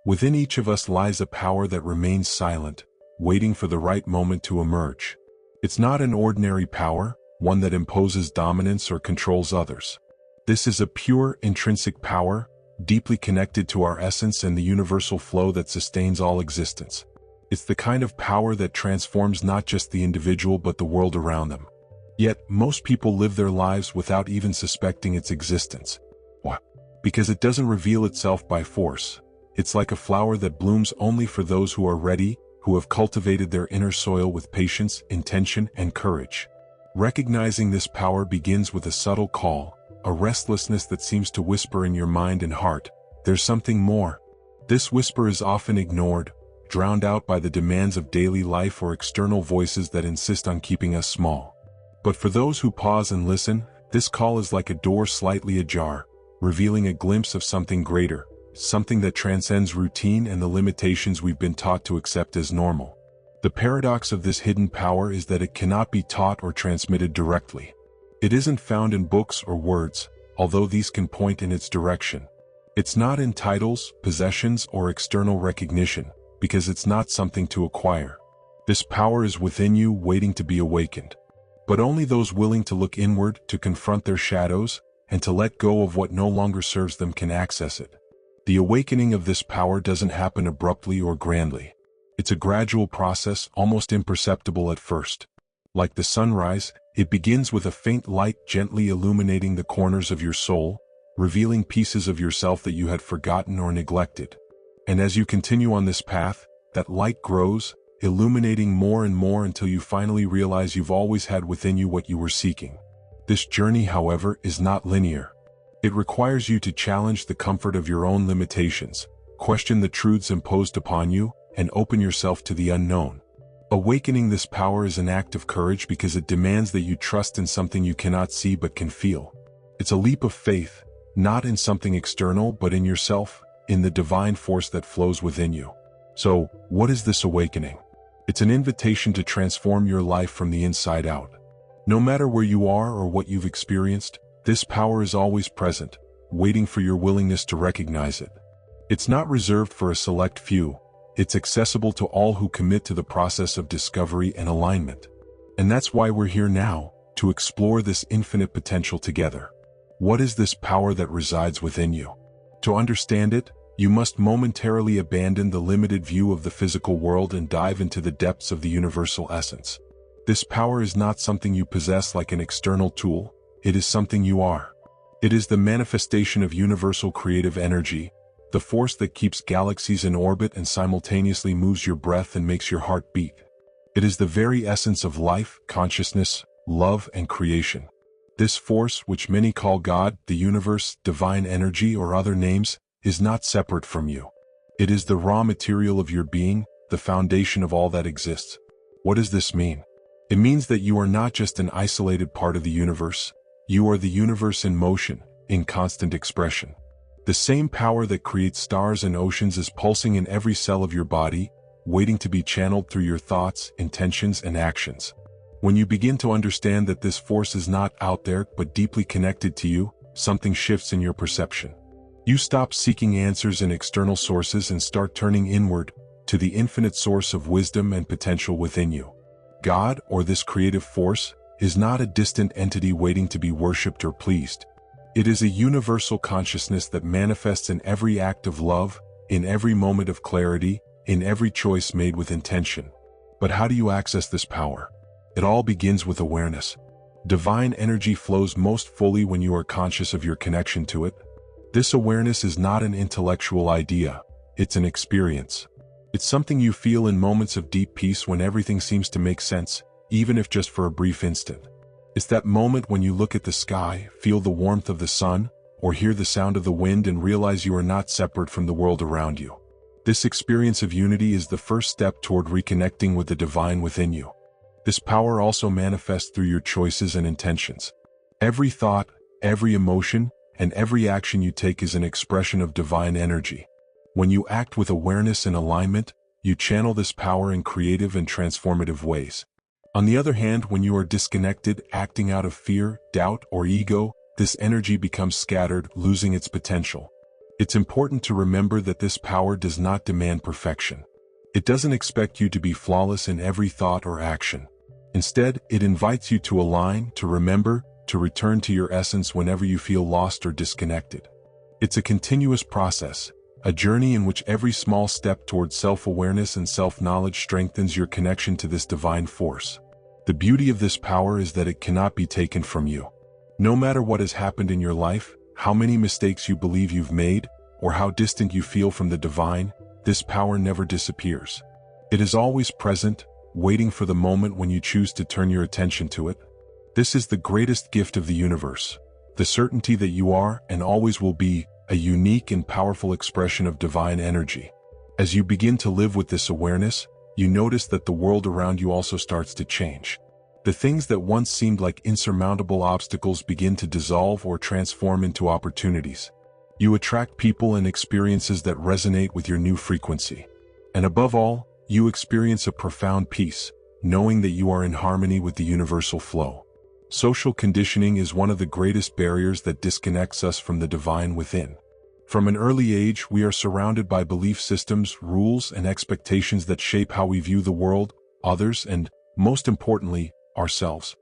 Within each of us lies a power that remains silent, waiting for the right moment to emerge. It's not an ordinary power, one that imposes dominance or controls others. This is a pure, intrinsic power, deeply connected to our essence and the universal flow that sustains all existence. It's the kind of power that transforms not just the individual but the world around them. Yet, most people live their lives without even suspecting its existence. Why? Because it doesn't reveal itself by force. It's like a flower that blooms only for those who are ready, who have cultivated their inner soil with patience, intention, and courage. Recognizing this power begins with a subtle call, a restlessness that seems to whisper in your mind and heart, "There's something more." This whisper is often ignored, drowned out by the demands of daily life or external voices that insist on keeping us small. But for those who pause and listen, this call is like a door slightly ajar, revealing a glimpse of something greater, something that transcends routine and the limitations we've been taught to accept as normal. The paradox of this hidden power is that it cannot be taught or transmitted directly. It isn't found in books or words, although these can point in its direction. It's not in titles, possessions, or external recognition, because it's not something to acquire. This power is within you, waiting to be awakened. But only those willing to look inward, to confront their shadows, and to let go of what no longer serves them can access it. The awakening of this power doesn't happen abruptly or grandly. It's a gradual process, almost imperceptible at first. Like the sunrise, it begins with a faint light gently illuminating the corners of your soul, revealing pieces of yourself that you had forgotten or neglected. And as you continue on this path, that light grows, illuminating more and more until you finally realize you've always had within you what you were seeking. This journey, however, is not linear. It requires you to challenge the comfort of your own limitations, question the truths imposed upon you, and open yourself to the unknown. Awakening this power is an act of courage because it demands that you trust in something you cannot see but can feel. It's a leap of faith, not in something external but in yourself, in the divine force that flows within you. So, what is this awakening? It's an invitation to transform your life from the inside out. No matter where you are or what you've experienced, this power is always present, waiting for your willingness to recognize it. It's not reserved for a select few. It's accessible to all who commit to the process of discovery and alignment. And that's why we're here now, to explore this infinite potential together. What is this power that resides within you? To understand it, you must momentarily abandon the limited view of the physical world and dive into the depths of the universal essence. This power is not something you possess like an external tool, it is something you are. It is the manifestation of universal creative energy, the force that keeps galaxies in orbit and simultaneously moves your breath and makes your heart beat. It is the very essence of life, consciousness, love, and creation. This force, which many call God, the universe, divine energy, or other names, is not separate from you. It is the raw material of your being, the foundation of all that exists. What does this mean? It means that you are not just an isolated part of the universe. You are the universe in motion, in constant expression. The same power that creates stars and oceans is pulsing in every cell of your body, waiting to be channeled through your thoughts, intentions, and actions. When you begin to understand that this force is not out there but deeply connected to you, something shifts in your perception. You stop seeking answers in external sources and start turning inward, to the infinite source of wisdom and potential within you. God, or this creative force, is not a distant entity waiting to be worshipped or pleased. It is a universal consciousness that manifests in every act of love, in every moment of clarity, in every choice made with intention. But how do you access this power? It all begins with awareness. Divine energy flows most fully when you are conscious of your connection to it. This awareness is not an intellectual idea, it's an experience. It's something you feel in moments of deep peace when everything seems to make sense, even if just for a brief instant. It's that moment when you look at the sky, feel the warmth of the sun, or hear the sound of the wind and realize you are not separate from the world around you. This experience of unity is the first step toward reconnecting with the divine within you. This power also manifests through your choices and intentions. Every thought, every emotion, and every action you take is an expression of divine energy. When you act with awareness and alignment, you channel this power in creative and transformative ways. On the other hand, when you are disconnected, acting out of fear, doubt, or ego, this energy becomes scattered, losing its potential. It's important to remember that this power does not demand perfection. It doesn't expect you to be flawless in every thought or action. Instead, it invites you to align, to remember, to return to your essence whenever you feel lost or disconnected. It's a continuous process, a journey in which every small step towards self-awareness and self-knowledge strengthens your connection to this divine force. The beauty of this power is that it cannot be taken from you. No matter what has happened in your life, how many mistakes you believe you've made, or how distant you feel from the divine, this power never disappears. It is always present, waiting for the moment when you choose to turn your attention to it. This is the greatest gift of the universe, the certainty that you are and always will be a unique and powerful expression of divine energy. As you begin to live with this awareness, you notice that the world around you also starts to change. The things that once seemed like insurmountable obstacles begin to dissolve or transform into opportunities. You attract people and experiences that resonate with your new frequency. And above all, you experience a profound peace, knowing that you are in harmony with the universal flow. Social conditioning is one of the greatest barriers that disconnects us from the divine within. From an early age, we are surrounded by belief systems, rules, and expectations that shape how we view the world, others, and, most importantly, ourselves.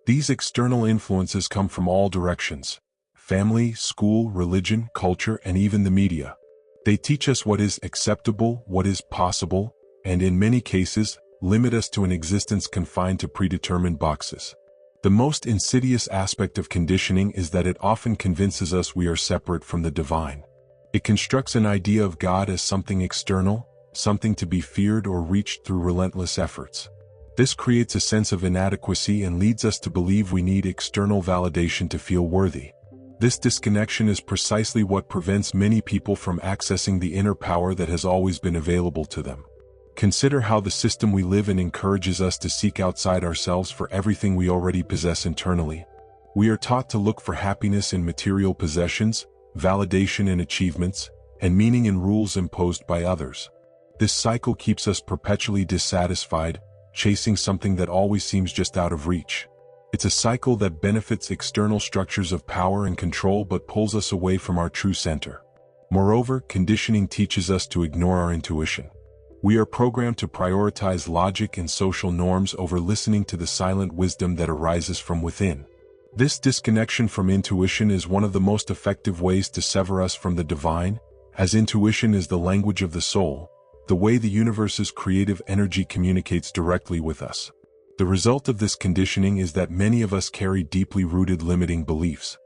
These external influences come from all directions: family, school, religion, culture, and even the media. They teach us what is acceptable, what is possible, and in many cases, limit us to an existence confined to predetermined boxes. The most insidious aspect of conditioning is that it often convinces us we are separate from the divine. It constructs an idea of God as something external, something to be feared or reached through relentless efforts. This creates a sense of inadequacy and leads us to believe we need external validation to feel worthy. This disconnection is precisely what prevents many people from accessing the inner power that has always been available to them. Consider how the system we live in encourages us to seek outside ourselves for everything we already possess internally. We are taught to look for happiness in material possessions, validation in achievements, and meaning in rules imposed by others. This cycle keeps us perpetually dissatisfied, chasing something that always seems just out of reach. It's a cycle that benefits external structures of power and control but pulls us away from our true center. Moreover, conditioning teaches us to ignore our intuition. We are programmed to prioritize logic and social norms over listening to the silent wisdom that arises from within. This disconnection from intuition is one of the most effective ways to sever us from the divine, as intuition is the language of the soul, the way the universe's creative energy communicates directly with us. The result of this conditioning is that many of us carry deeply rooted limiting beliefs.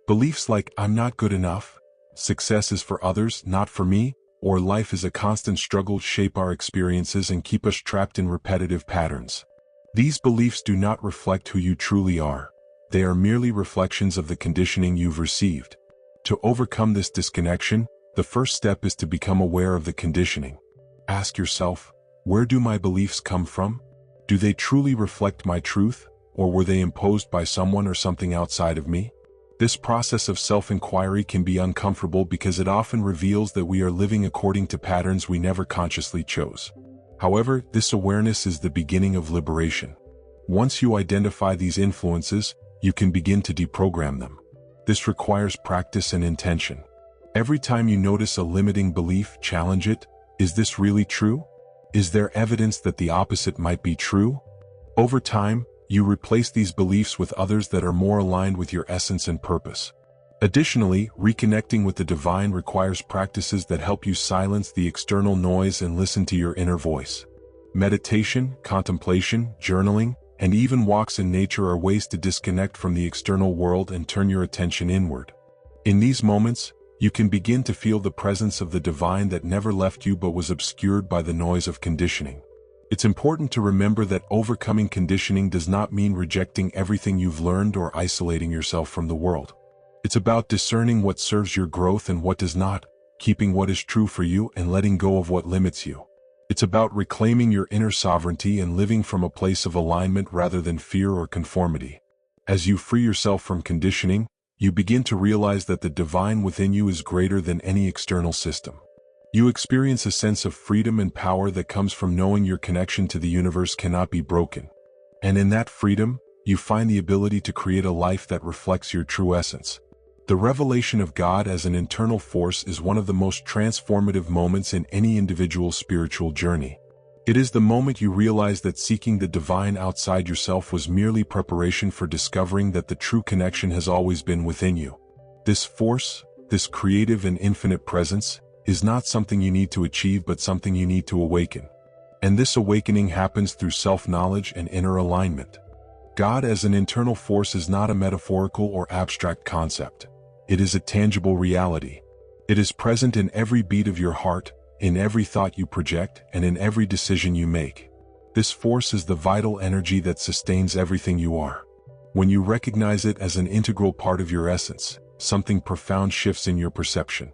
Beliefs like "I'm not good enough," "success is for others, not for me," or "life is a constant struggle" shape our experiences and keep us trapped in repetitive patterns. These beliefs do not reflect who you truly are. They are merely reflections of the conditioning you've received. To overcome this disconnection, the first step is to become aware of the conditioning. Ask yourself, where do my beliefs come from? Do they truly reflect my truth, or were they imposed by someone or something outside of me? This process of self-inquiry can be uncomfortable because it often reveals that we are living according to patterns we never consciously chose. However, this awareness is the beginning of liberation. Once you identify these influences, you can begin to deprogram them. This requires practice and intention. Every time you notice a limiting belief, challenge it. Is this really true? Is there evidence that the opposite might be true? Over time, you replace these beliefs with others that are more aligned with your essence and purpose. Additionally, reconnecting with the divine requires practices that help you silence the external noise and listen to your inner voice. Meditation, contemplation, journaling, and even walks in nature are ways to disconnect from the external world and turn your attention inward. In these moments, you can begin to feel the presence of the divine that never left you but was obscured by the noise of conditioning. It's important to remember that overcoming conditioning does not mean rejecting everything you've learned or isolating yourself from the world. It's about discerning what serves your growth and what does not, keeping what is true for you and letting go of what limits you. It's about reclaiming your inner sovereignty and living from a place of alignment rather than fear or conformity. As you free yourself from conditioning, you begin to realize that the divine within you is greater than any external system. You experience a sense of freedom and power that comes from knowing your connection to the universe cannot be broken. And in that freedom, you find the ability to create a life that reflects your true essence. The revelation of God as an internal force is one of the most transformative moments in any individual's spiritual journey. It is the moment you realize that seeking the divine outside yourself was merely preparation for discovering that the true connection has always been within you. This force, this creative and infinite presence, is not something you need to achieve but something you need to awaken. And this awakening happens through self-knowledge and inner alignment. God as an internal force is not a metaphorical or abstract concept. It is a tangible reality. It is present in every beat of your heart, in every thought you project, and in every decision you make. This force is the vital energy that sustains everything you are. When you recognize it as an integral part of your essence, something profound shifts in your perception.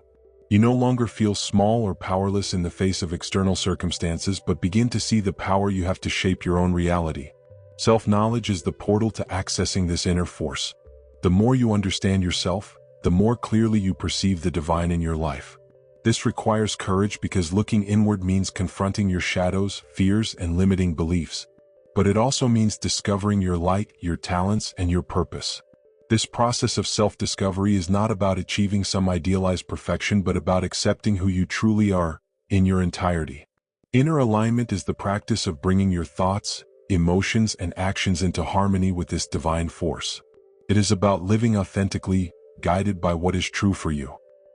You no longer feel small or powerless in the face of external circumstances but begin to see the power you have to shape your own reality. Self-knowledge is the portal to accessing this inner force. The more you understand yourself, the more clearly you perceive the divine in your life. This requires courage because looking inward means confronting your shadows, fears, and limiting beliefs. But it also means discovering your light, your talents, and your purpose. This process of self-discovery is not about achieving some idealized perfection but about accepting who you truly are, in your entirety. Inner alignment is the practice of bringing your thoughts, emotions, and actions into harmony with this divine force. It is about living authentically, guided by what is true for you.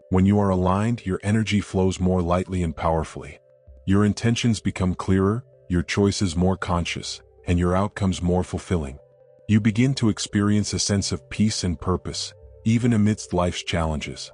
When you are aligned, your energy flows more lightly and powerfully. Your intentions become clearer, your choices more conscious, and your outcomes more fulfilling. You begin to experience a sense of peace and purpose, even amidst life's challenges.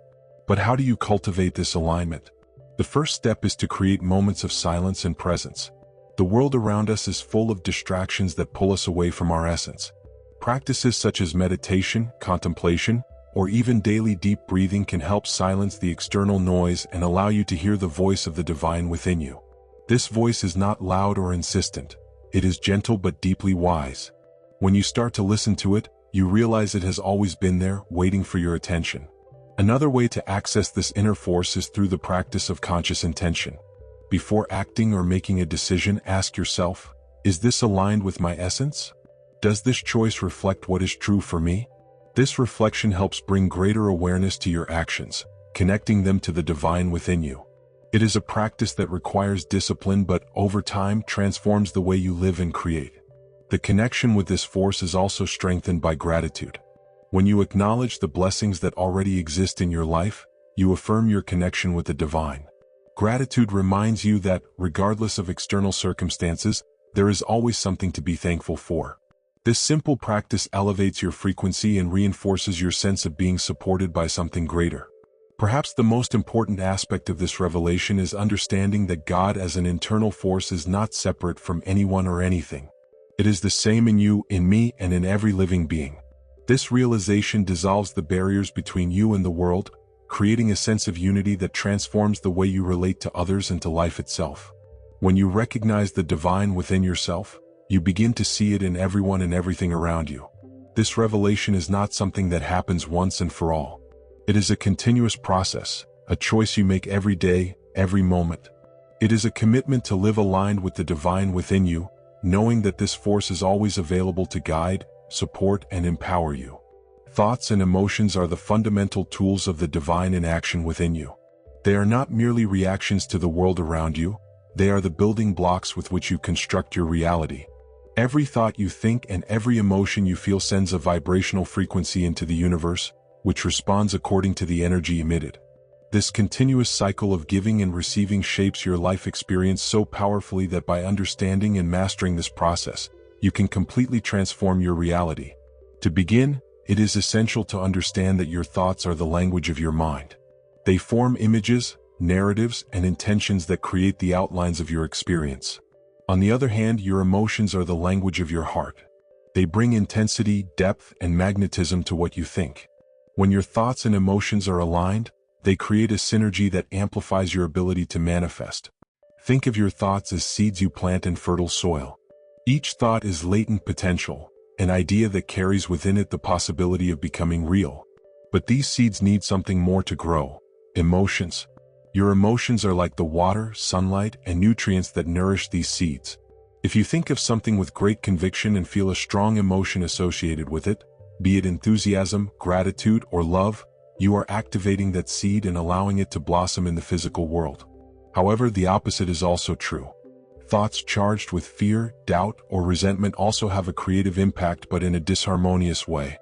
But how do you cultivate this alignment? The first step is to create moments of silence and presence. The world around us is full of distractions that pull us away from our essence. Practices such as meditation, contemplation, or even daily deep breathing can help silence the external noise and allow you to hear the voice of the divine within you. This voice is not loud or insistent. It is gentle but deeply wise. When you start to listen to it, you realize it has always been there, waiting for your attention. Another way to access this inner force is through the practice of conscious intention. Before acting or making a decision, ask yourself, is this aligned with my essence? Does this choice reflect what is true for me? This reflection helps bring greater awareness to your actions, connecting them to the divine within you. It is a practice that requires discipline but, over time, transforms the way you live and create. The connection with this force is also strengthened by gratitude. When you acknowledge the blessings that already exist in your life, you affirm your connection with the divine. Gratitude reminds you that, regardless of external circumstances, there is always something to be thankful for. This simple practice elevates your frequency and reinforces your sense of being supported by something greater. Perhaps the most important aspect of this revelation is understanding that God as an internal force is not separate from anyone or anything. It is the same in you, in me, and in every living being. This realization dissolves the barriers between you and the world, creating a sense of unity that transforms the way you relate to others and to life itself. When you recognize the divine within yourself, you begin to see it in everyone and everything around you. This revelation is not something that happens once and for all. It is a continuous process, a choice you make every day, every moment. It is a commitment to live aligned with the divine within you, knowing that this force is always available to guide, support, and empower you. Thoughts and emotions are the fundamental tools of the divine in action within you. They are not merely reactions to the world around you, they are the building blocks with which you construct your reality. Every thought you think and every emotion you feel sends a vibrational frequency into the universe, which responds according to the energy emitted. This continuous cycle of giving and receiving shapes your life experience so powerfully that by understanding and mastering this process, you can completely transform your reality. To begin, it is essential to understand that your thoughts are the language of your mind. They form images, narratives, and intentions that create the outlines of your experience. On the other hand, your emotions are the language of your heart. They bring intensity, depth, and magnetism to what you think. When your thoughts and emotions are aligned, they create a synergy that amplifies your ability to manifest. Think of your thoughts as seeds you plant in fertile soil. Each thought is latent potential, an idea that carries within it the possibility of becoming real. But these seeds need something more to grow: emotions. Your emotions are like the water, sunlight, and nutrients that nourish these seeds. If you think of something with great conviction and feel a strong emotion associated with it, be it enthusiasm, gratitude, or love, you are activating that seed and allowing it to blossom in the physical world. However, the opposite is also true. Thoughts charged with fear, doubt, or resentment also have a creative impact, but in a disharmonious way.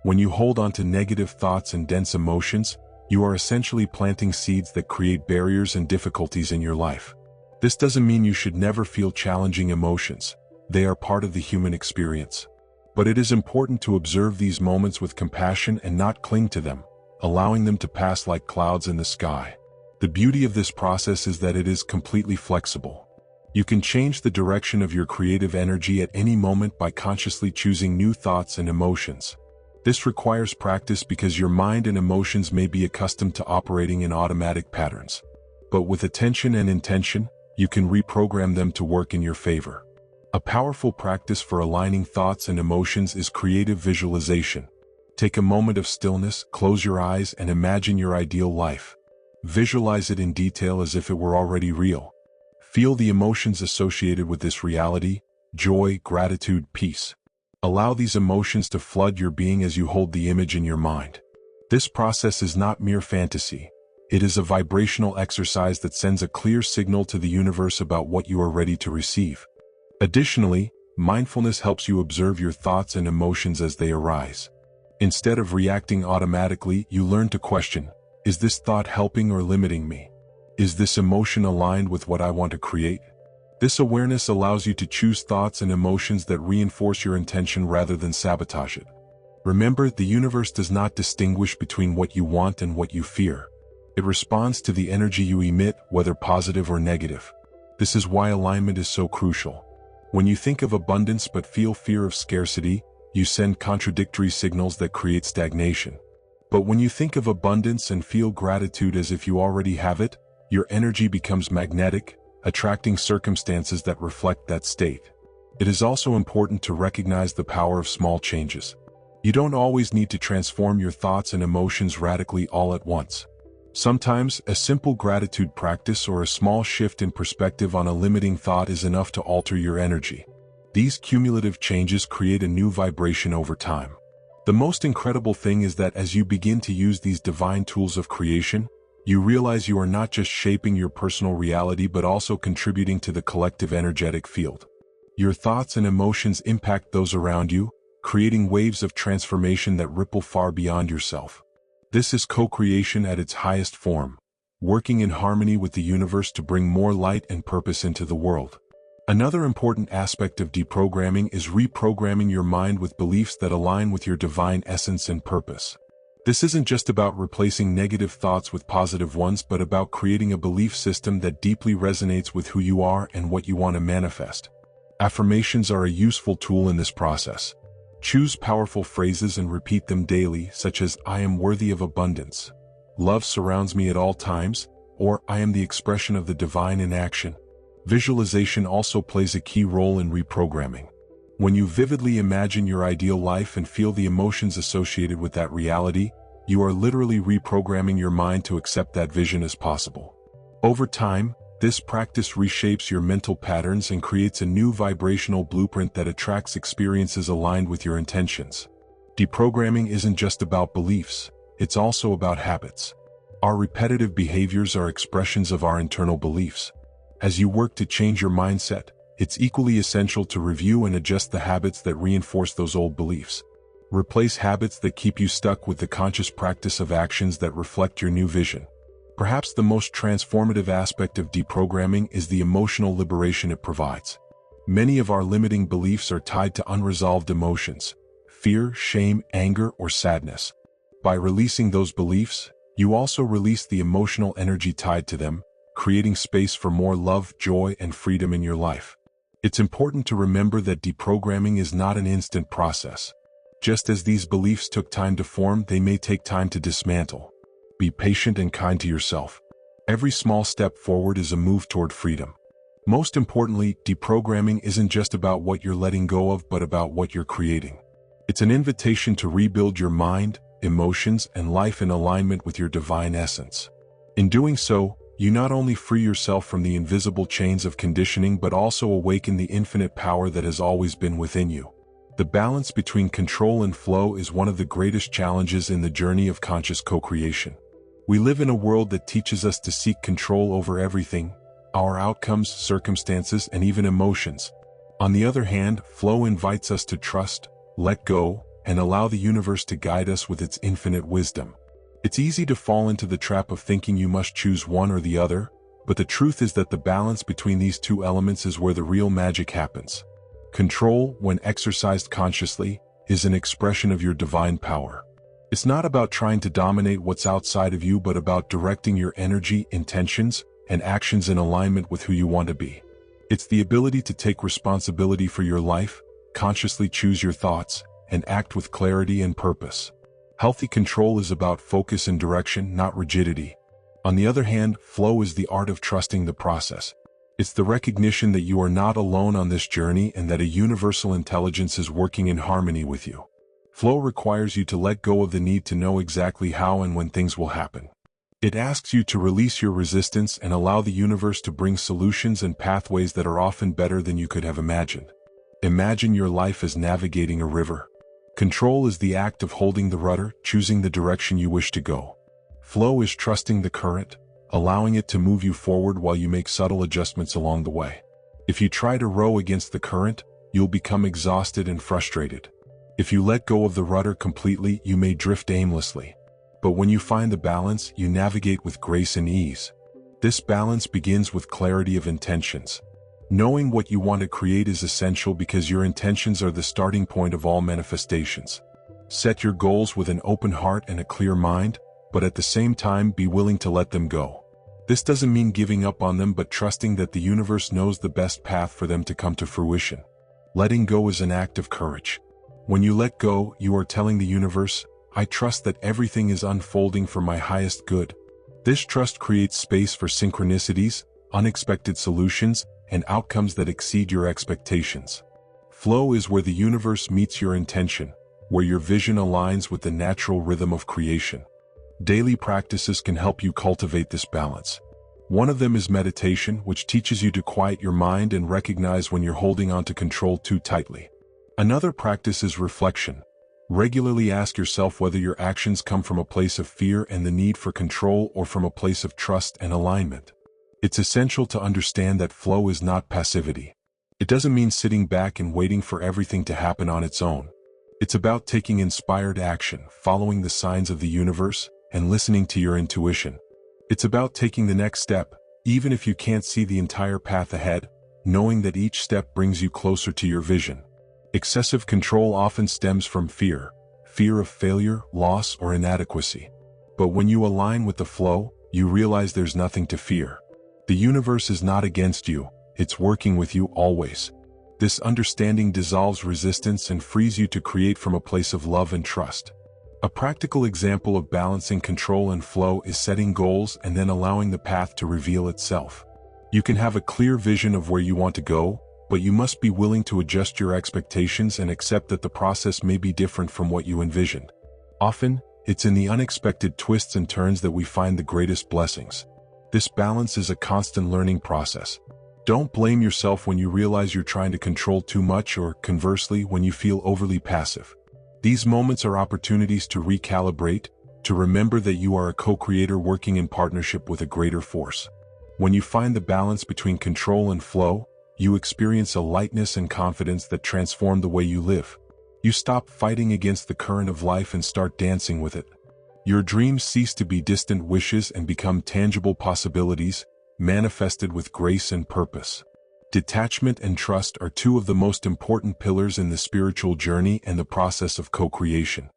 When you hold on to negative thoughts and dense emotions, you are essentially planting seeds that create barriers and difficulties in your life. This doesn't mean you should never feel challenging emotions. They are part of the human experience. But it is important to observe these moments with compassion and not cling to them, allowing them to pass like clouds in the sky. The beauty of this process is that it is completely flexible. You can change the direction of your creative energy at any moment by consciously choosing new thoughts and emotions. This requires practice because your mind and emotions may be accustomed to operating in automatic patterns. But with attention and intention, you can reprogram them to work in your favor. A powerful practice for aligning thoughts and emotions is creative visualization. Take a moment of stillness, close your eyes, and imagine your ideal life. Visualize it in detail as if it were already real. Feel the emotions associated with this reality: joy, gratitude, peace. Allow these emotions to flood your being as you hold the image in your mind. This process is not mere fantasy. It is a vibrational exercise that sends a clear signal to the universe about what you are ready to receive. Additionally, mindfulness helps you observe your thoughts and emotions as they arise. Instead of reacting automatically, you learn to question: is this thought helping or limiting me? Is this emotion aligned with what I want to create? This awareness allows you to choose thoughts and emotions that reinforce your intention rather than sabotage it. Remember, the universe does not distinguish between what you want and what you fear. It responds to the energy you emit, whether positive or negative. This is why alignment is so crucial. When you think of abundance but feel fear of scarcity, you send contradictory signals that create stagnation. But when you think of abundance and feel gratitude as if you already have it, your energy becomes magnetic, attracting circumstances that reflect that state. It is also important to recognize the power of small changes. You don't always need to transform your thoughts and emotions radically all at once. Sometimes, a simple gratitude practice or a small shift in perspective on a limiting thought is enough to alter your energy. These cumulative changes create a new vibration over time. The most incredible thing is that as you begin to use these divine tools of creation, you realize you are not just shaping your personal reality but also contributing to the collective energetic field. Your thoughts and emotions impact those around you, creating waves of transformation that ripple far beyond yourself. This is co-creation at its highest form, working in harmony with the universe to bring more light and purpose into the world. Another important aspect of deprogramming is reprogramming your mind with beliefs that align with your divine essence and purpose. This isn't just about replacing negative thoughts with positive ones, but about creating a belief system that deeply resonates with who you are and what you want to manifest. Affirmations are a useful tool in this process. Choose powerful phrases and repeat them daily, such as "I am worthy of abundance," "Love surrounds me at all times," or "I am the expression of the divine in action." Visualization also plays a key role in reprogramming. When you vividly imagine your ideal life and feel the emotions associated with that reality, you are literally reprogramming your mind to accept that vision as possible. Over time, this practice reshapes your mental patterns and creates a new vibrational blueprint that attracts experiences aligned with your intentions. Deprogramming isn't just about beliefs, it's also about habits. Our repetitive behaviors are expressions of our internal beliefs. As you work to change your mindset, it's equally essential to review and adjust the habits that reinforce those old beliefs. Replace habits that keep you stuck with the conscious practice of actions that reflect your new vision. Perhaps the most transformative aspect of deprogramming is the emotional liberation it provides. Many of our limiting beliefs are tied to unresolved emotions: fear, shame, anger, or sadness. By releasing those beliefs, you also release the emotional energy tied to them, creating space for more love, joy, and freedom in your life. It's important to remember that deprogramming is not an instant process. Just as these beliefs took time to form, they may take time to dismantle. Be patient and kind to yourself. Every small step forward is a move toward freedom. Most importantly, deprogramming isn't just about what you're letting go of, but about what you're creating. It's an invitation to rebuild your mind, emotions, and life in alignment with your divine essence. In doing so, you not only free yourself from the invisible chains of conditioning but also awaken the infinite power that has always been within you. The balance between control and flow is one of the greatest challenges in the journey of conscious co-creation. We live in a world that teaches us to seek control over everything, our outcomes, circumstances, and even emotions. On the other hand, flow invites us to trust, let go, and allow the universe to guide us with its infinite wisdom. It's easy to fall into the trap of thinking you must choose one or the other, but the truth is that the balance between these two elements is where the real magic happens. Control, when exercised consciously, is an expression of your divine power. It's not about trying to dominate what's outside of you, but about directing your energy, intentions, and actions in alignment with who you want to be. It's the ability to take responsibility for your life, consciously choose your thoughts, and act with clarity and purpose. Healthy control is about focus and direction, not rigidity. On the other hand, flow is the art of trusting the process. It's the recognition that you are not alone on this journey and that a universal intelligence is working in harmony with you. Flow requires you to let go of the need to know exactly how and when things will happen. It asks you to release your resistance and allow the universe to bring solutions and pathways that are often better than you could have imagined. Imagine your life as navigating a river. Control is the act of holding the rudder, choosing the direction you wish to go. Flow is trusting the current, allowing it to move you forward while you make subtle adjustments along the way. If you try to row against the current, you'll become exhausted and frustrated. If you let go of the rudder completely, you may drift aimlessly. But when you find the balance, you navigate with grace and ease. This balance begins with clarity of intentions. Knowing what you want to create is essential because your intentions are the starting point of all manifestations. Set your goals with an open heart and a clear mind, but at the same time be willing to let them go. This doesn't mean giving up on them, but trusting that the universe knows the best path for them to come to fruition. Letting go is an act of courage. When you let go, you are telling the universe, I trust that everything is unfolding for my highest good. This trust creates space for synchronicities, unexpected solutions, and outcomes that exceed your expectations. Flow is where the universe meets your intention, where your vision aligns with the natural rhythm of creation. Daily practices can help you cultivate this balance. One of them is meditation, which teaches you to quiet your mind and recognize when you're holding on to control too tightly. Another practice is reflection. Regularly ask yourself whether your actions come from a place of fear and the need for control or from a place of trust and alignment. It's essential to understand that flow is not passivity. It doesn't mean sitting back and waiting for everything to happen on its own. It's about taking inspired action, following the signs of the universe, and listening to your intuition. It's about taking the next step, even if you can't see the entire path ahead, knowing that each step brings you closer to your vision. Excessive control often stems from fear of failure, loss, or inadequacy. But when you align with the flow, you realize there's nothing to fear. The universe is not against you, it's working with you always. This understanding dissolves resistance and frees you to create from a place of love and trust. A practical example of balancing control and flow is setting goals and then allowing the path to reveal itself. You can have a clear vision of where you want to go, but you must be willing to adjust your expectations and accept that the process may be different from what you envisioned. Often, it's in the unexpected twists and turns that we find the greatest blessings. This balance is a constant learning process. Don't blame yourself when you realize you're trying to control too much or, conversely, when you feel overly passive. These moments are opportunities to recalibrate, to remember that you are a co-creator working in partnership with a greater force. When you find the balance between control and flow, you experience a lightness and confidence that transform the way you live. You stop fighting against the current of life and start dancing with it. Your dreams cease to be distant wishes and become tangible possibilities, manifested with grace and purpose. Detachment and trust are two of the most important pillars in the spiritual journey and the process of co-creation.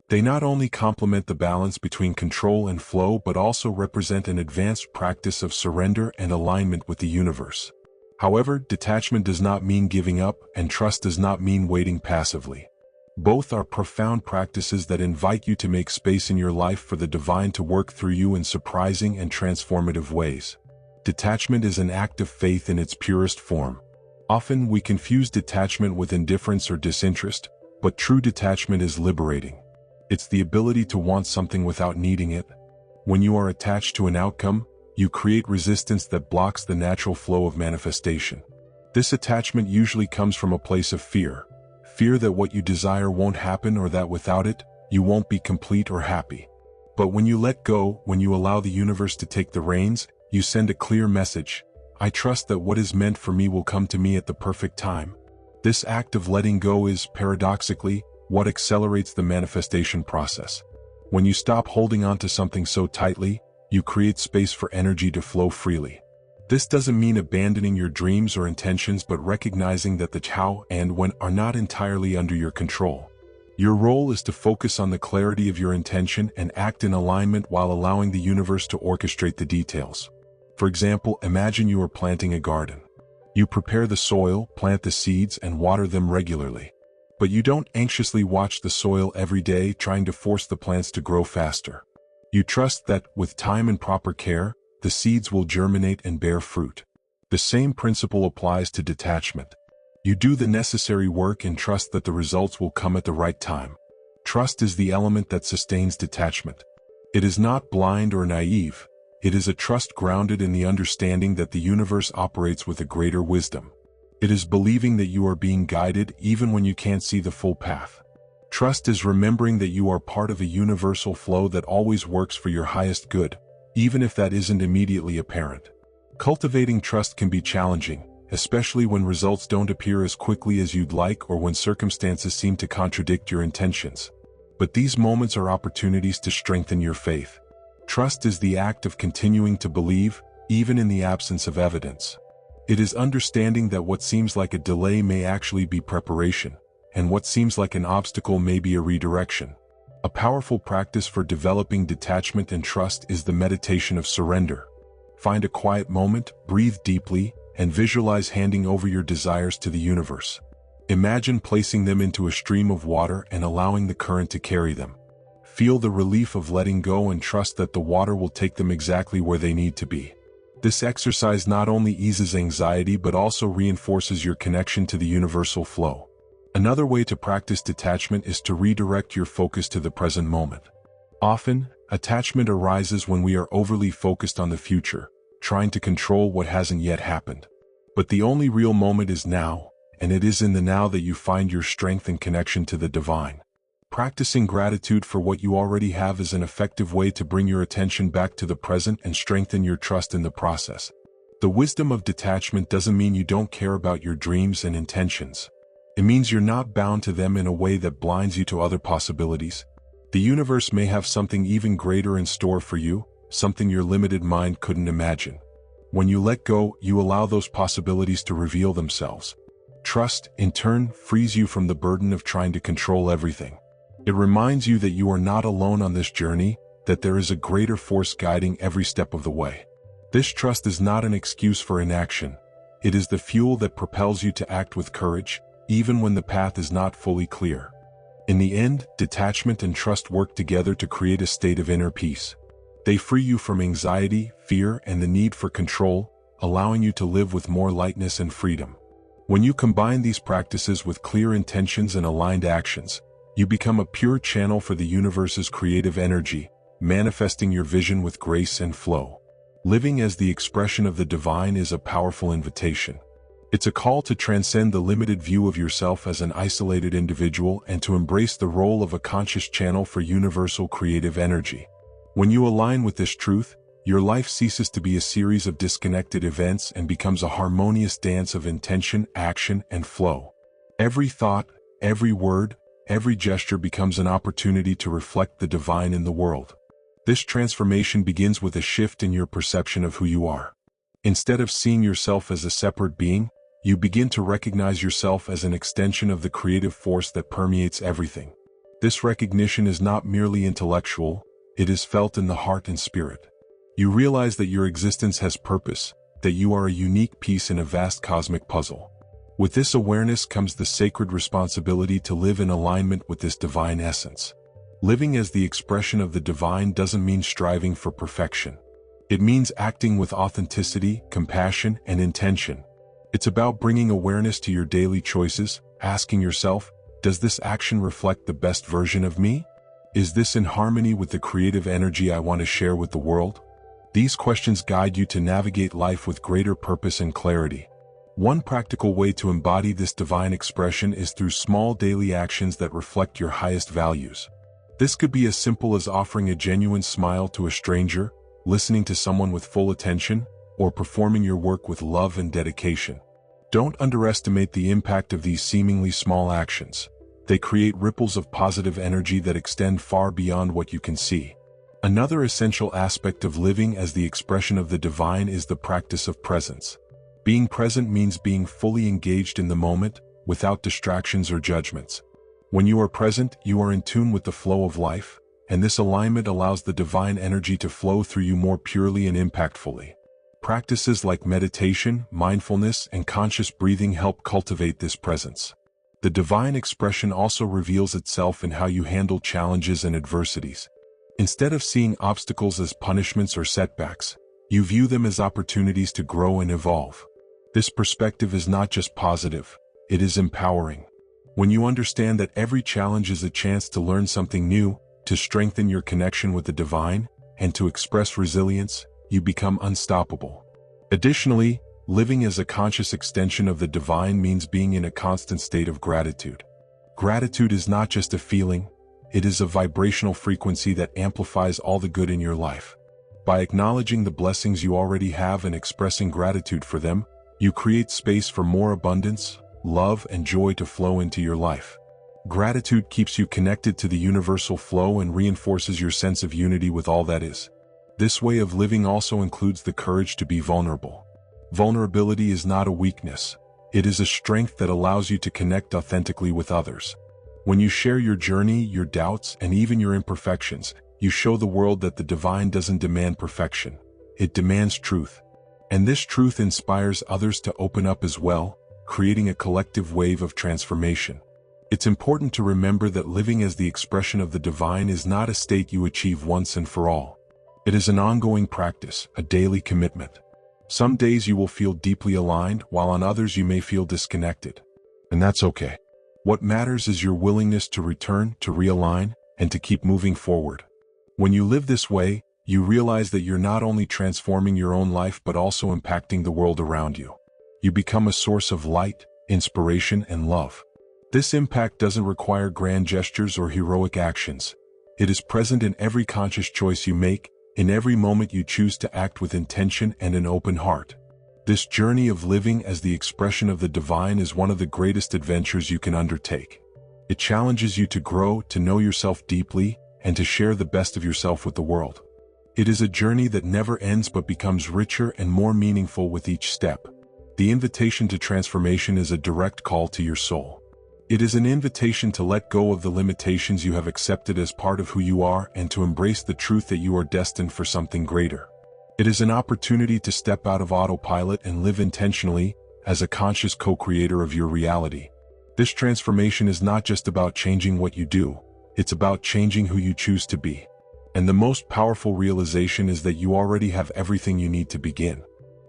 They not only complement the balance between control and flow but also represent an advanced practice of surrender and alignment with the universe. However, detachment does not mean giving up, and trust does not mean waiting passively. Both are profound practices that invite you to make space in your life for the divine to work through you in surprising and transformative ways. Detachment is an act of faith in its purest form. Often we confuse detachment with indifference or disinterest, but true detachment is liberating. It's the ability to want something without needing it. When you are attached to an outcome, you create resistance that blocks the natural flow of manifestation. This attachment usually comes from a place of fear Fear that what you desire won't happen or that without it, you won't be complete or happy. But when you let go, when you allow the universe to take the reins, you send a clear message. I trust that what is meant for me will come to me at the perfect time. This act of letting go is, paradoxically, what accelerates the manifestation process. When you stop holding on to something so tightly, you create space for energy to flow freely. This doesn't mean abandoning your dreams or intentions, but recognizing that the how and when are not entirely under your control. Your role is to focus on the clarity of your intention and act in alignment while allowing the universe to orchestrate the details. For example, imagine you are planting a garden. You prepare the soil, plant the seeds, and water them regularly. But you don't anxiously watch the soil every day, trying to force the plants to grow faster. You trust that, with time and proper care, the seeds will germinate and bear fruit. The same principle applies to detachment. You do the necessary work and trust that the results will come at the right time. Trust is the element that sustains detachment. It is not blind or naive. It is a trust grounded in the understanding that the universe operates with a greater wisdom. It is believing that you are being guided even when you can't see the full path. Trust is remembering that you are part of a universal flow that always works for your highest good, even if that isn't immediately apparent. Cultivating trust can be challenging, especially when results don't appear as quickly as you'd like or when circumstances seem to contradict your intentions. But these moments are opportunities to strengthen your faith. Trust is the act of continuing to believe, even in the absence of evidence. It is understanding that what seems like a delay may actually be preparation, and what seems like an obstacle may be a redirection. A powerful practice for developing detachment and trust is the meditation of surrender. Find a quiet moment, breathe deeply, and visualize handing over your desires to the universe. Imagine placing them into a stream of water and allowing the current to carry them. Feel the relief of letting go and trust that the water will take them exactly where they need to be. This exercise not only eases anxiety but also reinforces your connection to the universal flow. Another way to practice detachment is to redirect your focus to the present moment. Often, attachment arises when we are overly focused on the future, trying to control what hasn't yet happened. But the only real moment is now, and it is in the now that you find your strength and connection to the divine. Practicing gratitude for what you already have is an effective way to bring your attention back to the present and strengthen your trust in the process. The wisdom of detachment doesn't mean you don't care about your dreams and intentions. It means you're not bound to them in a way that blinds you to other possibilities. The universe may have something even greater in store for you, something your limited mind couldn't imagine. When you let go, you allow those possibilities to reveal themselves. Trust, in turn, frees you from the burden of trying to control everything. It reminds you that you are not alone on this journey, that there is a greater force guiding every step of the way. This trust is not an excuse for inaction. It is the fuel that propels you to act with courage, even when the path is not fully clear. In the end, detachment and trust work together to create a state of inner peace. They free you from anxiety, fear, and the need for control, allowing you to live with more lightness and freedom. When you combine these practices with clear intentions and aligned actions, you become a pure channel for the universe's creative energy, manifesting your vision with grace and flow. Living as the expression of the divine is a powerful invitation. It's a call to transcend the limited view of yourself as an isolated individual and to embrace the role of a conscious channel for universal creative energy. When you align with this truth, your life ceases to be a series of disconnected events and becomes a harmonious dance of intention, action, and flow. Every thought, every word, every gesture becomes an opportunity to reflect the divine in the world. This transformation begins with a shift in your perception of who you are. Instead of seeing yourself as a separate being, you begin to recognize yourself as an extension of the creative force that permeates everything. This recognition is not merely intellectual, it is felt in the heart and spirit. You realize that your existence has purpose, that you are a unique piece in a vast cosmic puzzle. With this awareness comes the sacred responsibility to live in alignment with this divine essence. Living as the expression of the divine doesn't mean striving for perfection. It means acting with authenticity, compassion, and intention. It's about bringing awareness to your daily choices, asking yourself, does this action reflect the best version of me? Is this in harmony with the creative energy I want to share with the world? These questions guide you to navigate life with greater purpose and clarity. One practical way to embody this divine expression is through small daily actions that reflect your highest values. This could be as simple as offering a genuine smile to a stranger, listening to someone with full attention, or performing your work with love and dedication. Don't underestimate the impact of these seemingly small actions. They create ripples of positive energy that extend far beyond what you can see. Another essential aspect of living as the expression of the divine is the practice of presence. Being present means being fully engaged in the moment, without distractions or judgments. When you are present, you are in tune with the flow of life, and this alignment allows the divine energy to flow through you more purely and impactfully. Practices like meditation, mindfulness, and conscious breathing help cultivate this presence. The divine expression also reveals itself in how you handle challenges and adversities. Instead of seeing obstacles as punishments or setbacks, you view them as opportunities to grow and evolve. This perspective is not just positive, it is empowering. When you understand that every challenge is a chance to learn something new, to strengthen your connection with the divine, and to express resilience, you become unstoppable. Additionally, living as a conscious extension of the divine means being in a constant state of gratitude. Gratitude is not just a feeling, it is a vibrational frequency that amplifies all the good in your life. By acknowledging the blessings you already have and expressing gratitude for them, you create space for more abundance, love, and joy to flow into your life. Gratitude keeps you connected to the universal flow and reinforces your sense of unity with all that is. This way of living also includes the courage to be vulnerable. Vulnerability is not a weakness. It is a strength that allows you to connect authentically with others. When you share your journey, your doubts, and even your imperfections, you show the world that the divine doesn't demand perfection. It demands truth. And this truth inspires others to open up as well, creating a collective wave of transformation. It's important to remember that living as the expression of the divine is not a state you achieve once and for all. It is an ongoing practice, a daily commitment. Some days you will feel deeply aligned, while on others you may feel disconnected. And that's okay. What matters is your willingness to return, to realign, and to keep moving forward. When you live this way, you realize that you're not only transforming your own life but also impacting the world around you. You become a source of light, inspiration, and love. This impact doesn't require grand gestures or heroic actions. It is present in every conscious choice you make, in every moment you choose to act with intention and an open heart. This journey of living as the expression of the divine is one of the greatest adventures you can undertake. It challenges you to grow, to know yourself deeply, and to share the best of yourself with the world. It is a journey that never ends but becomes richer and more meaningful with each step. The invitation to transformation is a direct call to your soul. It is an invitation to let go of the limitations you have accepted as part of who you are and to embrace the truth that you are destined for something greater. It is an opportunity to step out of autopilot and live intentionally, as a conscious co-creator of your reality. This transformation is not just about changing what you do, it's about changing who you choose to be. And the most powerful realization is that you already have everything you need to begin.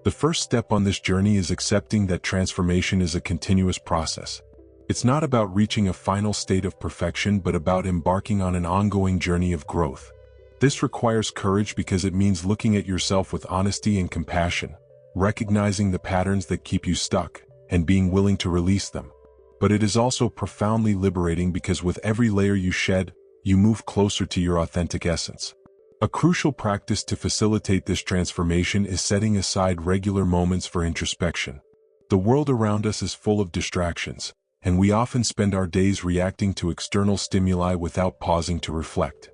The first step on this journey is accepting that transformation is a continuous process. It's not about reaching a final state of perfection but about embarking on an ongoing journey of growth. This requires courage because it means looking at yourself with honesty and compassion, recognizing the patterns that keep you stuck, and being willing to release them. But it is also profoundly liberating because with every layer you shed, you move closer to your authentic essence. A crucial practice to facilitate this transformation is setting aside regular moments for introspection. The world around us is full of distractions, and we often spend our days reacting to external stimuli without pausing to reflect.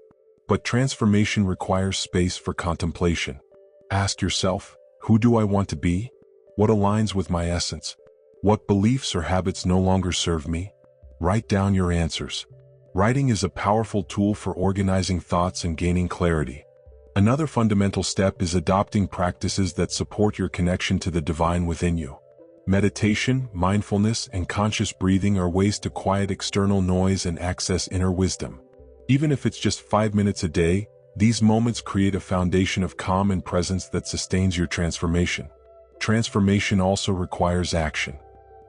But transformation requires space for contemplation. Ask yourself, who do I want to be? What aligns with my essence? What beliefs or habits no longer serve me? Write down your answers. Writing is a powerful tool for organizing thoughts and gaining clarity. Another fundamental step is adopting practices that support your connection to the divine within you. Meditation, mindfulness, and conscious breathing are ways to quiet external noise and access inner wisdom. Even if it's just 5 minutes a day, these moments create a foundation of calm and presence that sustains your transformation. Transformation also requires action.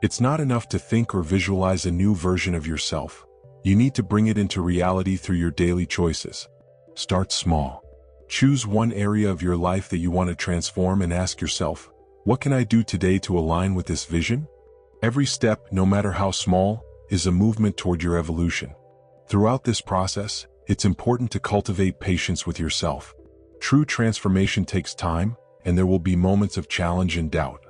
It's not enough to think or visualize a new version of yourself. You need to bring it into reality through your daily choices. Start small. Choose one area of your life that you want to transform and ask yourself, What can I do today to align with this vision? Every step, no matter how small, is a movement toward your evolution. Throughout this process, it's important to cultivate patience with yourself. True transformation takes time, and there will be moments of challenge and doubt.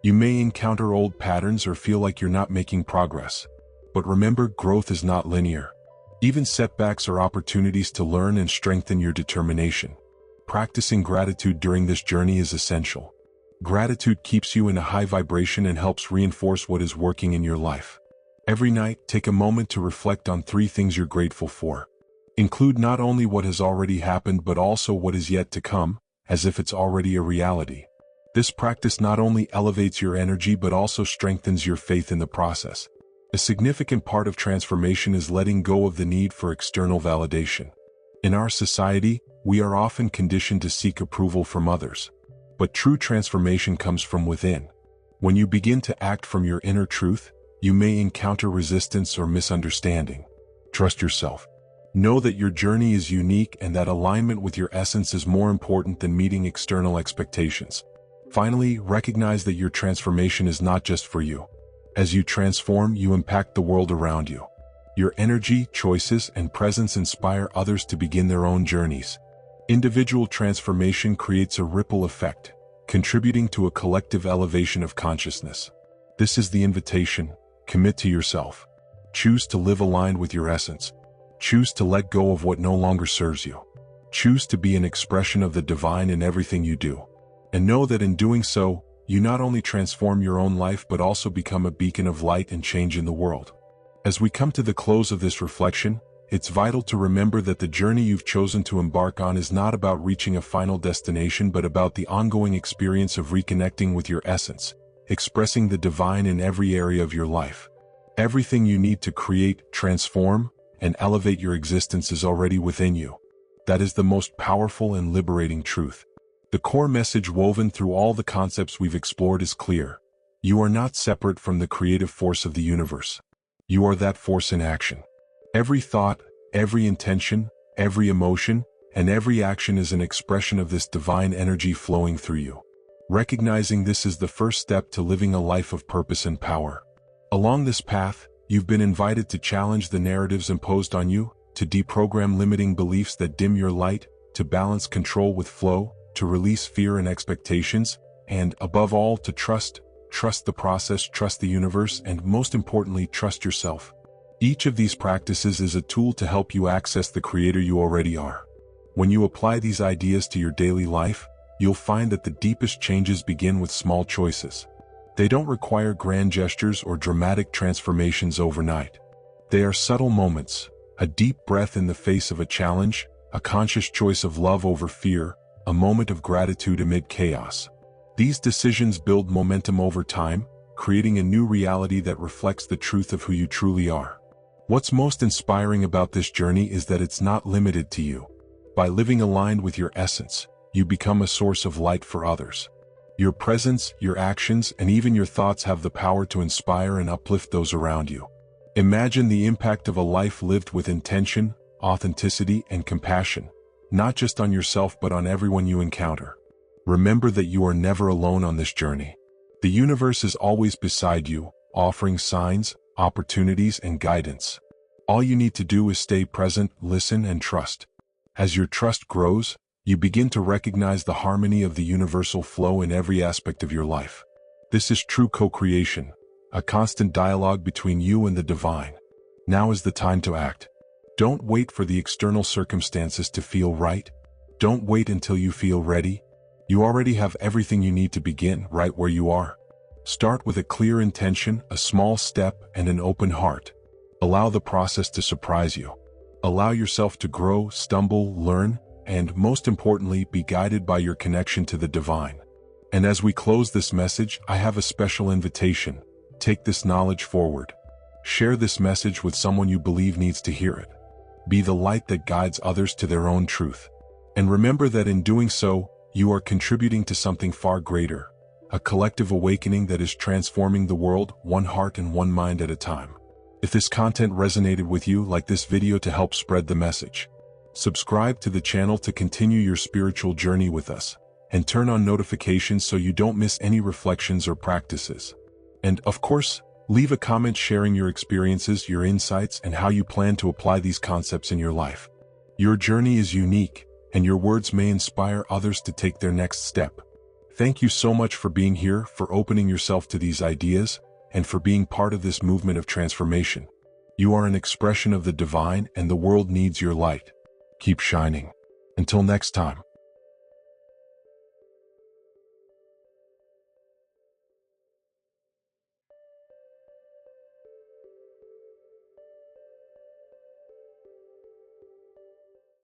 You may encounter old patterns or feel like you're not making progress. But remember, growth is not linear. Even setbacks are opportunities to learn and strengthen your determination. Practicing gratitude during this journey is essential. Gratitude keeps you in a high vibration and helps reinforce what is working in your life. Every night, take a moment to reflect on 3 things you're grateful for. Include not only what has already happened but also what is yet to come, as if it's already a reality. This practice not only elevates your energy but also strengthens your faith in the process. A significant part of transformation is letting go of the need for external validation. In our society, we are often conditioned to seek approval from others. But true transformation comes from within. When you begin to act from your inner truth, you may encounter resistance or misunderstanding. Trust yourself. Know that your journey is unique and that alignment with your essence is more important than meeting external expectations. Finally, recognize that your transformation is not just for you. As you transform, you impact the world around you. Your energy, choices, and presence inspire others to begin their own journeys. Individual transformation creates a ripple effect, contributing to a collective elevation of consciousness. This is the invitation. Commit to yourself. Choose to live aligned with your essence. Choose to let go of what no longer serves you. Choose to be an expression of the divine in everything you do. And know that in doing so, you not only transform your own life but also become a beacon of light and change in the world. As we come to the close of this reflection, it's vital to remember that the journey you've chosen to embark on is not about reaching a final destination but about the ongoing experience of reconnecting with your essence, expressing the divine in every area of your life. Everything you need to create, transform, and elevate your existence is already within you. That is the most powerful and liberating truth. The core message woven through all the concepts we've explored is clear. You are not separate from the creative force of the universe. You are that force in action. Every thought, every intention, every emotion, and every action is an expression of this divine energy flowing through you. Recognizing this is the first step to living a life of purpose and power. Along this path, you've been invited to challenge the narratives imposed on you, to deprogram limiting beliefs that dim your light, to balance control with flow, to release fear and expectations, and, above all, to trust the process, trust the universe, and most importantly, trust yourself. Each of these practices is a tool to help you access the creator you already are. When you apply these ideas to your daily life, you'll find that the deepest changes begin with small choices. They don't require grand gestures or dramatic transformations overnight. They are subtle moments, a deep breath in the face of a challenge, a conscious choice of love over fear, a moment of gratitude amid chaos. These decisions build momentum over time, creating a new reality that reflects the truth of who you truly are. What's most inspiring about this journey is that it's not limited to you. By living aligned with your essence, you become a source of light for others. Your presence, your actions, and even your thoughts have the power to inspire and uplift those around you. Imagine the impact of a life lived with intention, authenticity, and compassion, not just on yourself but on everyone you encounter. Remember that you are never alone on this journey. The universe is always beside you, offering signs, opportunities, and guidance. All you need to do is stay present, listen, and trust. As your trust grows, you begin to recognize the harmony of the universal flow in every aspect of your life. This is true co-creation, a constant dialogue between you and the divine. Now is the time to act. Don't wait for the external circumstances to feel right. Don't wait until you feel ready. You already have everything you need to begin right where you are. Start with a clear intention, a small step, and an open heart. Allow the process to surprise you. Allow yourself to grow, stumble, learn, and most importantly, be guided by your connection to the divine. And as we close this message, I have a special invitation. Take this knowledge forward. Share this message with someone you believe needs to hear it. Be the light that guides others to their own truth. And remember that in doing so, you are contributing to something far greater, a collective awakening that is transforming the world, one heart and one mind at a time. If this content resonated with you, like this video to help spread the message. Subscribe to the channel to continue your spiritual journey with us. and turn on notifications so you don't miss any reflections or practices. And, of course, leave a comment sharing your experiences, your insights, and how you plan to apply these concepts in your life. Your journey is unique, and your words may inspire others to take their next step. Thank you so much for being here, for opening yourself to these ideas, and for being part of this movement of transformation. You are an expression of the divine, and the world needs your light. Keep shining. Until next time.